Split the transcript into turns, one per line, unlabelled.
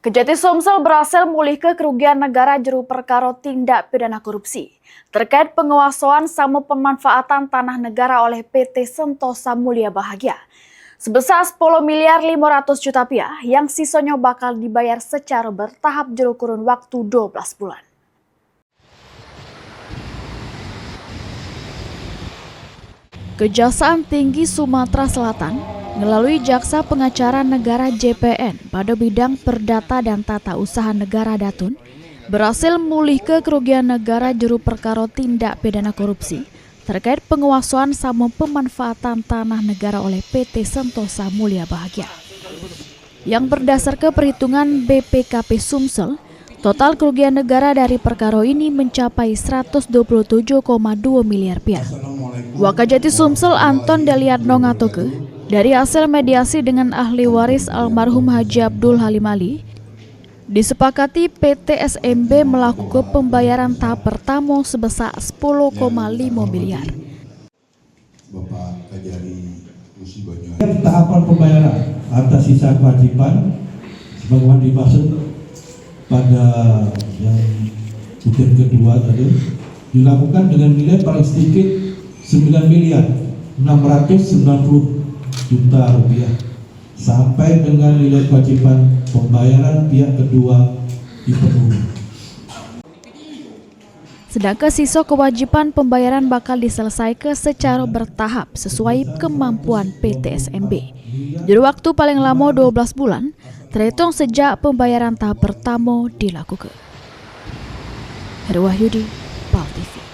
Kejati Sumsel berhasil memulihkan kerugian negara juru perkara tindak pidana korupsi terkait penguasaan sama pemanfaatan tanah negara oleh PT Sentosa Mulia Bahagia sebesar 10 miliar 500 juta rupiah yang sisanya bakal dibayar secara bertahap juru kurun waktu 12 bulan. Kejaksaan Tinggi Sumatera Selatan melalui Jaksa Pengacara Negara JPN pada bidang Perdata dan Tata Usaha Negara Datun berhasil memulihkan kerugian negara juru perkara tindak pidana korupsi terkait penguasaan sama pemanfaatan tanah negara oleh PT Sentosa Mulia Bahagia. Yang berdasarkan perhitungan BPKP Sumsel, total kerugian negara dari perkara ini mencapai 127,2 miliar rupiah. Wakajati Sumsel Anton Deliatno ngatoke, dari hasil mediasi dengan ahli waris almarhum Haji Abdul Halim Ali, disepakati PT SMB melakukan pembayaran tahap pertama sebesar 10,5 miliar.
Tahapan pembayaran atas sisa kewajiban sebagaimana dimaksud pada yang butir kedua tadi dilakukan dengan nilai paling sedikit 9 miliar 690 juta rupiah sampai dengan nilai kewajiban pembayaran pihak kedua dipenuhi.
Sedangkan sisa kewajiban pembayaran bakal diselesaikan secara bertahap sesuai kemampuan PT SMB. Jadi waktu paling lama 12 bulan, terhitung sejak pembayaran tahap pertama dilakukan. Heri Wahyudi, PAL TV.